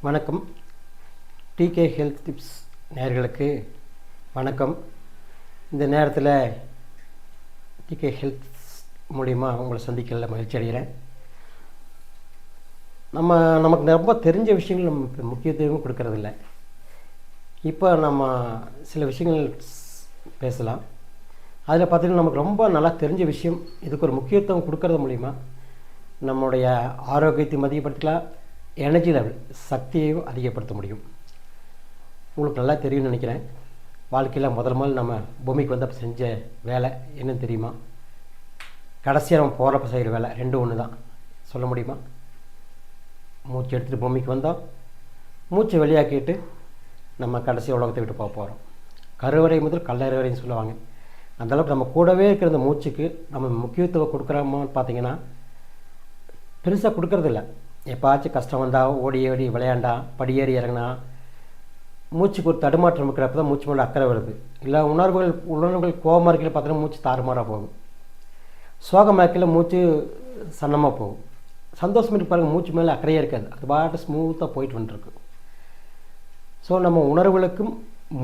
வணக்கம். Decay health tips நேயர்களுக்கு வணக்கம். இந்த நேரத்தில் டிகே ஹெல்த் மூலிமா உங்களை சந்திக்கிறதுல மகிழ்ச்சி அடைகிறேன். நமக்கு ரொம்ப தெரிஞ்ச விஷயங்கள் நம்ம முக்கியத்துவம் கொடுக்கறதில்ல. இப்போ நம்ம சில விஷயங்கள் பேசலாம். அதில் பார்த்திங்கன்னா நமக்கு ரொம்ப நல்லா தெரிஞ்ச விஷயம், இதுக்கு ஒரு முக்கியத்துவம் கொடுக்கறது மூலிமா நம்முடைய ஆரோக்கியத்தை மதிப்படுத்தலாம், எனர்ஜி லெவல் சக்தியையும் அதிகப்படுத்த முடியும். உங்களுக்கு நல்லா தெரியும்னு நினைக்கிறேன். வாழ்க்கையில் முதல் நம்ம பூமிக்கு வந்தப்போ செஞ்ச வேலை என்னன்னு தெரியுமா? கடைசியாக நம்ம போகிறப்ப செய்கிற வேலை ரெண்டும் ஒன்று தான். சொல்ல முடியுமா? மூச்சு எடுத்துகிட்டு பூமிக்கு வந்தோம், மூச்சை வெளியாக்கிட்டு நம்ம கடைசி உலகத்தை விட்டு போக போகிறோம். கருவறை முதல் கல்லறை வரைன்னு சொல்லுவாங்க. அந்தளவுக்கு நம்ம கூடவே இருக்கிற இந்த மூச்சுக்கு நம்ம முக்கியத்துவம் கொடுக்குறோமான்னு பார்த்தீங்கன்னா பெருசாக கொடுக்கறதில்ல. எப்பாச்சும் கஷ்டம் வந்தால் ஓடி விளையாண்டா, படியேறி இறங்கினா, மூச்சுக்கு ஒரு தடுமாற்றம் இருக்கிறப்ப தான் மூச்சு மேலே அக்கறை வருது. இல்லை உணர்வுகள் கோபமாக இருக்கையில் பார்த்தீங்கன்னா மூச்சு தாறுமாறாக போகும். சோகமாக இருக்கையில் மூச்சு சன்னமாக போகும். சந்தோஷம் இருப்பாருங்க, மூச்சு மேலே அக்கறையாக இருக்காது, அது பாட்டு ஸ்மூத்தாக போயிட்டு வந்துருக்கு. ஸோ நம்ம உணர்வுகளுக்கும்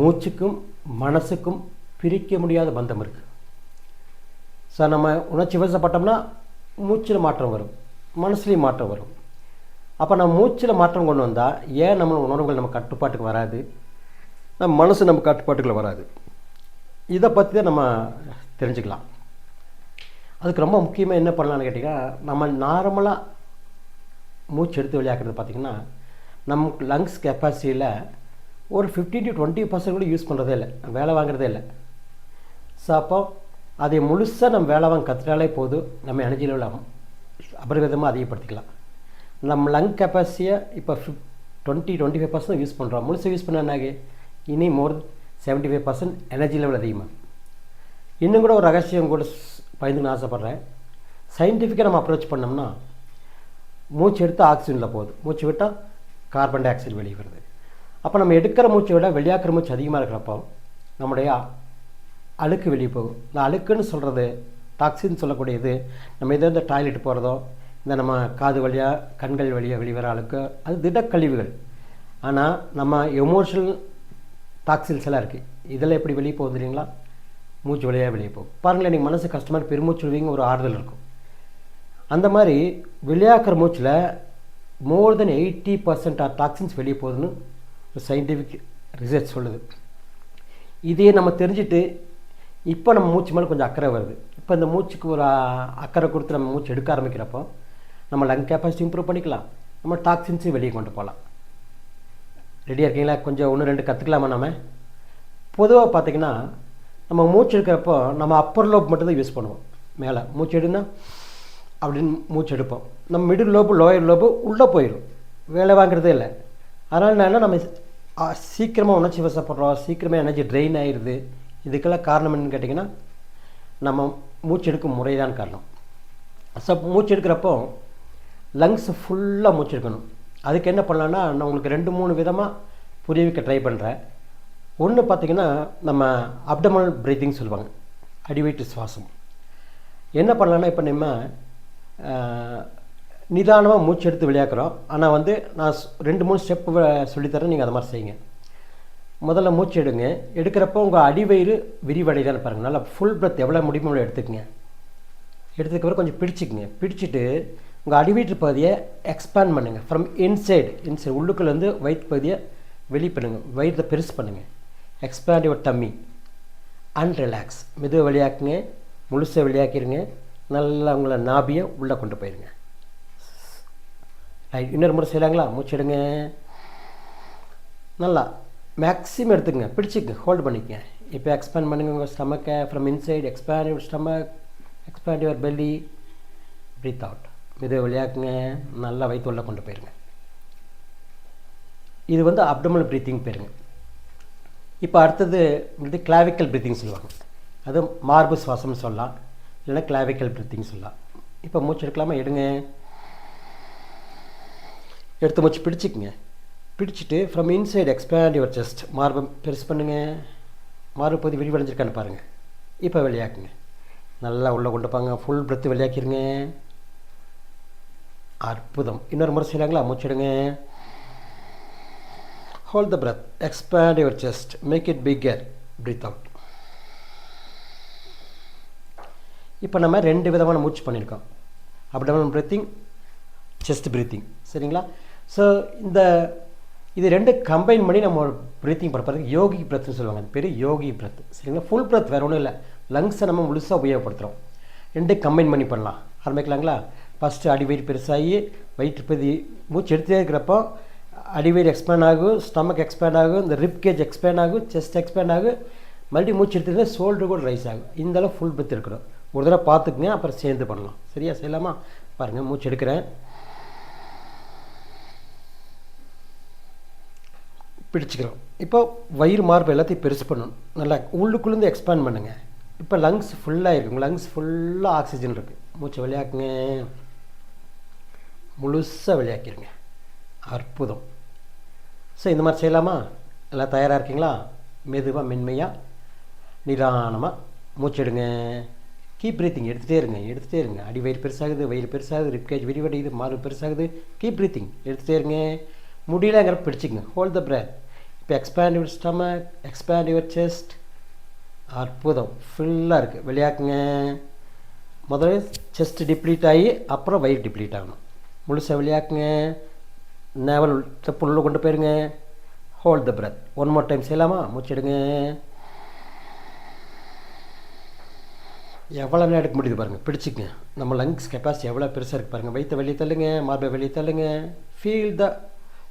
மூச்சுக்கும் மனசுக்கும் பிரிக்க முடியாத பந்தம் இருக்குது. ஸோ நம்ம உணர்ச்சி வசப்பட்டோம்னா மூச்சில் மாற்றம் வரும், மனசுலேயும் மாற்றம் வரும். அப்போ நம்ம மூச்சில் மாற்றம் கொண்டு வந்தால் ஏன் நம்ம உணர்வுகள் நம்ம கட்டுப்பாட்டுக்கு வராது, நம்ம மனசு நம்ம கட்டுப்பாட்டுக்குள்ள வராது? இதை பற்றி தான் நம்ம தெரிஞ்சுக்கலாம். அதுக்கு ரொம்ப முக்கியமாக என்ன பண்ணலான்னு கேட்டிங்கன்னா, நம்ம நார்மலாக மூச்சு எடுத்து வெளியாக்குறது பார்த்திங்கன்னா நம்ம லங்ஸ் கெப்பாசிட்டியில் ஒரு 50 to 20% கூட யூஸ் பண்ணுறதே இல்லை, வேலை வாங்குறதே இல்லை. ஸோ அப்போ அதை முழுசாக நம்ம வேலை வாங்க கற்றுட்டாலே போதும், நம்ம எனர்ஜி லெவல் அபரிவிதமாக அதிகப்படுத்திக்கலாம். நம்ம லங் கெப்பாசிட்டியை இப்போ 20-25% யூஸ் பண்ணுறோம். முழுசாக யூஸ் பண்ணாங்க இனி மோர் 75% எனர்ஜி லெவல் அதிகமாக. இன்னும் கூட ஒரு ரகசியம் கூட பயந்துன்னு ஆசைப்பட்றேன். சயின்டிஃபிக்காக நம்ம அப்ரோச் பண்ணோம்னா மூச்சு எடுத்து ஆக்சிஜனில் போகுது, மூச்சு விட்டால் கார்பன் டை ஆக்சைடு வெளியே வருது. அப்போ நம்ம எடுக்கிற மூச்சை விட வெளியாக்குற மூச்சு அதிகமாக இருக்கிறப்போ நம்முடைய அழுக்கு வெளியே போகும். இந்த அழுக்குன்னு சொல்கிறது டாக்ஸின்னு சொல்லக்கூடியது, நம்ம எதோ இந்த டாய்லெட் போகிறதோ, இந்த நம்ம காது வழியாக கண்கள் வழியாக வெளிவர அழுக்கு, அது திடக்கழிவுகள். ஆனால் நம்ம எமோஷனல் டாக்ஸின்ஸ் எல்லாம் இருக்குது, இதெல்லாம் எப்படி வெளியே போகுது இல்லைங்களா? மூச்சு வழியாக வெளியே போகும். பாருங்களேன், நீங்கள் மனசு கஷ்டமாக பெருமூச்சு விடுவீங்க, ஒரு ஆறுதல் இருக்கும். அந்த மாதிரி வெளியாக்குற மூச்சில் மோர் தென் 80% ஆஃப் டாக்ஸின்ஸ் வெளியே போகுதுன்னு ஒரு சயின்டிஃபிக் ரிசர்ச் சொல்லுது. இதையே நம்ம தெரிஞ்சுட்டு இப்போ நம்ம மூச்சு மேலே கொஞ்சம் அக்கறை வருது. இப்போ இந்த மூச்சுக்கு ஒரு அக்கறை கொடுத்து நம்ம மூச்சு எடுக்க ஆரம்பிக்கிறப்போ நம்ம லங் கெப்பாசிட்டி இம்ப்ரூவ் பண்ணிக்கலாம், நம்ம டாக்ஸின்ஸையும் வெளியே கொண்டு போகலாம். ரெடியாக இருக்கீங்களா? கொஞ்சம் 1-2 கற்றுக்கலாமா? நம்ம பொதுவாக பார்த்திங்கன்னா நம்ம மூச்சு எடுக்கிறப்போ நம்ம அப்பர் லோப் மட்டும்தான் யூஸ் பண்ணுவோம். மேலே மூச்சு எடுனா அப்படின்னு மூச்சு எடுப்போம். நம்ம மிடில் லோப்பு லோயர் லோப்பு உள்ளே போயிடும், வேலை வாங்குறதே இல்லை. அதனால் என்ன, நம்ம சீக்கிரமாக உணர்ச்சி வசப்படுறோம், சீக்கிரமாக எனர்ஜி ட்ரெயின் ஆகிடுது. இதுக்கெல்லாம் காரணம் என்னன்னு கேட்டிங்கன்னா நம்ம மூச்சு எடுக்கும் முறை தான் காரணம். ஸோ மூச்சு எடுக்கிறப்போ லங்ஸ் ஃபுல்லாக மூச்சு எடுக்கணும். அதுக்கு என்ன பண்ணலான்னா, நான் உங்களுக்கு 2-3 விதமாக புரிய வைக்க ட்ரை பண்ணுறேன். ஒன்று பார்த்திங்கன்னா நம்ம அப்டமல் பிரீத்திங் சொல்லுவாங்க, அடிவயிற்று சுவாசம். என்ன பண்ணலான்னா, இப்போ நம்ம நிதானமாக மூச்சு எடுத்து வெளியாக்குறோம். ஆனால் நான் 2-3 ஸ்டெப்பு சொல்லித்தரேன், நீங்கள் அது மாதிரி செய்யுங்க. முதல்ல மூச்சு எடுங்க. எடுக்கிறப்போ உங்கள் அடிவயிறு விரிவடைதான்னு பாருங்கள். நல்லா ஃபுல் பிரெத் எவ்வளோ முடியுமோ அவ்வளோ எடுத்துக்கங்க. எடுத்துக்கப்புறம் கொஞ்சம் பிடிச்சிக்கங்க. பிடிச்சிட்டு உங்கள் அடிவயிற்று பகுதியை எக்ஸ்பேண்ட் பண்ணுங்கள். ஃப்ரம் இன்சைடு உள்ளுக்குள்ளேருந்து வயிற்று பகுதியை வெளி பண்ணுங்கள், வயிற்றை பெருசு பண்ணுங்கள். Expand your dummy and relax. மெதுவாக வெளியாக்குங்க, முழுசாக வெளியாக்கிடுங்க. நல்லா உங்களை நாபியை உள்ளே கொண்டு போயிருங்க. ரைட், இன்னொரு முறை செய்யலாங்களா? மூச்சு எடுங்க, நல்லா மேக்ஸிமம் எடுத்துக்கங்க, பிடிச்சிக்கங்க, ஹோல்டு பண்ணிக்கங்க. இப்போ எக்ஸ்பேண்ட் பண்ணுங்கள் உங்கள் ஸ்டமக்கை. From inside expand your stomach, expand your belly, breathe out. மெதுவாக வெளியாக்குங்க, நல்லா வயிற்று உள்ளே கொண்டு போயிருங்க. இது அப்டமல் ப்ரீத்திங் பேருங்க. இப்போ அடுத்தது கிளாவிக்கல் ப்ரீத்திங் சொல்லுவாங்க. அது மார்பு சுவாசம்னு சொல்லலாம், இல்லைன்னா கிளாவிக்கல் ப்ரீத்திங் சொல்லலாம். இப்போ மூச்சு எடுக்கலாமா? எடுங்க. எடுத்து மூச்சு பிடிச்சிக்கங்க. பிடிச்சிட்டு from inside expand your chest. மார்பை பெருசு பண்ணுங்கள், மார்பு பகுதி விரிவடைஞ்சிருக்கான்னு பாருங்கள். இப்போ வெளியாக்குங்க, நல்லா உள்ளே கொண்டு போங்க, ஃபுல் பிரெத்து வெளியாக்கிடுங்க. அற்புதம். இன்னொரு முறை செய்யலாங்களா? மூச்சிடுங்க. Hold the breath. Expand your chest. Make it bigger. Breathe out. இப்போ நம்ம 2 விதமான மூச்சு பண்ணியிருக்கோம். Abdominal breathing, chest breathing. சரிங்களா? ஸோ இது 2 கம்பைன் பண்ணி நம்ம பிரீத்திங் பண்ணுறதுக்கு யோகிக் பிரத்னு சொல்லுவாங்க. அது பேர் யோகிக் பிரத். சரிங்களா? ஃபுல் பிரத் வேறு ஒன்றும் இல்லை. லங்ஸை நம்ம முழுசாக உபயோகப்படுத்துகிறோம். 2 கம்பைன் பண்ணி பண்ணலாம். ஆரம்பிக்கலாங்களா? ஃபஸ்ட்டு அடிவயிறு பெருசாகி வயிற்று மூச்சு எடுத்துகிட்டே இருக்கிறப்போ அடிவயிறு எக்ஸ்பேண்ட் ஆகும், ஸ்டமக் எக்ஸ்பேண்ட் ஆகும், இந்த ரிப் கேஜ் எக்ஸ்பேண்ட் ஆகும், செஸ்ட் எக்ஸ்பேண்ட் ஆகும், மறுபடியும் மூச்சு எடுத்துகிட்டு ஷோல்டர் கூட ரைஸ் ஆகும். இந்தளவு ஃபுல் பிரத் எடுக்கணும். ஒரு தடவை பார்த்துக்குங்க, அப்புறம் சேர்ந்து பண்ணலாம். சரியா? செய்யலாமா? பாருங்கள், மூச்சு எடுக்கிறேன், பிடிச்சிக்கிறோம். இப்போ வயிறு மார்பு எல்லாத்தையும் பெருசு பண்ணணும். நல்லா உள்ளுக்குள்ளேருந்து எக்ஸ்பேண்ட் பண்ணுங்கள். இப்போ லங்ஸ் ஃபுல்லாக இருக்குங்க. லங்ஸ் ஃபுல்லாக ஆக்சிஜன் இருக்குது. மூச்சை வெளியாக்குங்க, முழுசாக வெளியாக்கிடுங்க. அற்புதம். ஸோ இந்த மாதிரி செய்யலாமா? எல்லாம் தயாராக இருக்கீங்களா? மெதுவாக மென்மையாக நிதானமாக மூச்செடுங்க. Keep breathing. எடுத்துகிட்டே இருங்க. அடி வயிறு பெருசாகுது, வயிறு பெருசாகுது, ரிப்கேஜ் விரிவடையுது, மார்பு பெருசாகுது. Keep breathing. எடுத்துகிட்டே இருங்க. முடியலங்கிற பிடிச்சிங்க. Hold the breath. இப்போ expand your stomach, expand your chest. அற்புதம். ஃபுல்லாக இருக்குது. வெளியாக்குங்க. முதல்ல செஸ்ட் டிப்ளீட் ஆகி அப்புறம் வயிறு டிப்ளீட் ஆகணும். முழுசாக வெளியாக்குங்க. நேவல் ஸ்டெப் உள்ள கொண்டு போயிருங்க. Hold the breath. One more time செய்யலாமா? மூச்செடுங்க. எவ்வளோ நேரம் எடுக்க முடியுது பாருங்கள். பிடிச்சிக்கங்க. நம்ம லங்ஸ் கெப்பாசிட்டி எவ்வளோ பெருசாக இருக்குது பாருங்கள். வயிற்றை வெளியே தள்ளுங்க, மார்பை வெளியே தள்ளுங்க. Feel the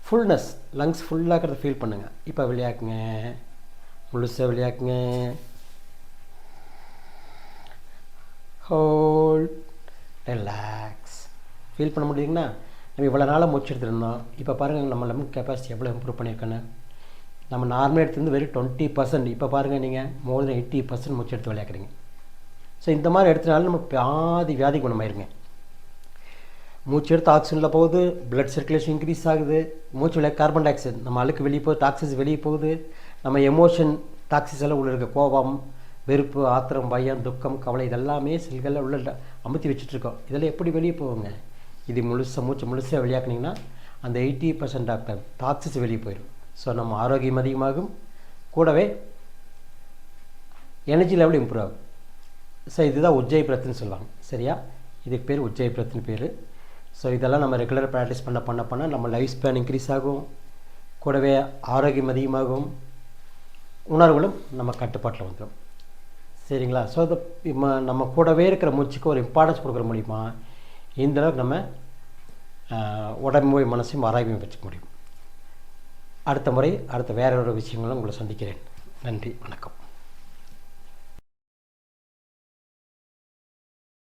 fullness. லங்ஸ் ஃபுல்லாகிறத ஃபீல் பண்ணுங்கள். இப்போ வெளியாக்குங்க. முழுசாக வெளியாக்குங்க. Hold, relax. ஃபீல் பண்ண முடியுங்களா? நம்ம இவ்வளோ நாளாக மூச்சு எடுத்துருந்தோம். இப்போ பாருங்கள் நம்ம லங் கெப்பாசிட்டி எவ்வளோ இம்ப்ரூவ் பண்ணியிருக்கேன்னு. நம்ம நார்மலாக எடுத்துருந்து வெறும் 20%. இப்போ பாருங்கள், நீங்கள் மோர் தென் 80% மூச்சு எடுத்து விளையாடுறீங்க. ஸோ இந்த மாதிரி எடுத்தனால நம்ம பாதி வியாதி குணமாயிருங்க. மூச்சு எடுத்து ஆக்சிஜனில் போகுது, பிளட் சர்க்குலேஷன் இன்க்ரீஸ் ஆகுது. மூச்சு விளையாட கார்பன் டை ஆக்சைடு நம்ம அழுக்கு வெளியே போகுது, டாக்ஸிஸ் வெளியே போகுது. நம்ம எமோஷன் டாக்ஸிஸ் எல்லாம் உள்ள இருக்க கோபம், வெறுப்பு, ஆத்திரம், பயம், துக்கம், கவலை இதெல்லாமே செல்களில் உள்ள அமுத்தி வச்சுட்ருக்கோம். இதெல்லாம் எப்படி வெளியே போகுங்க? இது மூச்சு முழுசாக வெளியாக்குனிங்கன்னா அந்த 80% டாக்டர் டாக்ஸிஸ் வெளியே போயிடும். ஸோ நம்ம ஆரோக்கியம் அதிகமாகும், கூடவே எனர்ஜி லெவல் இம்ப்ரூவ் ஆகும். ஸோ இதுதான் உஜ்ஜய் பிரத்னு சொல்லுவாங்க. சரியா? இதுக்கு பேர் உஜ்ஜய் பிரத்னு பேர். ஸோ இதெல்லாம் நம்ம ரெகுலராக ப்ராக்டிஸ் பண்ண நம்ம லைஃப் ஸ்பேன் இன்க்ரீஸ் ஆகும், கூடவே ஆரோக்கியம் அதிகமாகும், உணர்வுகளும் நம்ம கட்டுப்பாட்டில் வந்துடும். சரிங்களா? ஸோ நம்ம கூடவே இருக்கிற மூச்சுக்கு ஒரு இம்பார்ட்டன்ஸ் கொடுக்குற மூலிமா இந்தளவுக்கு நம்ம உடம்பையும் மனசையும் ஆரோக்கியம் வச்சுக்க முடியும். அடுத்த முறை அடுத்த வேற ஒரு விஷயங்களும் உங்களை சந்திக்கிறேன். நன்றி, வணக்கம்.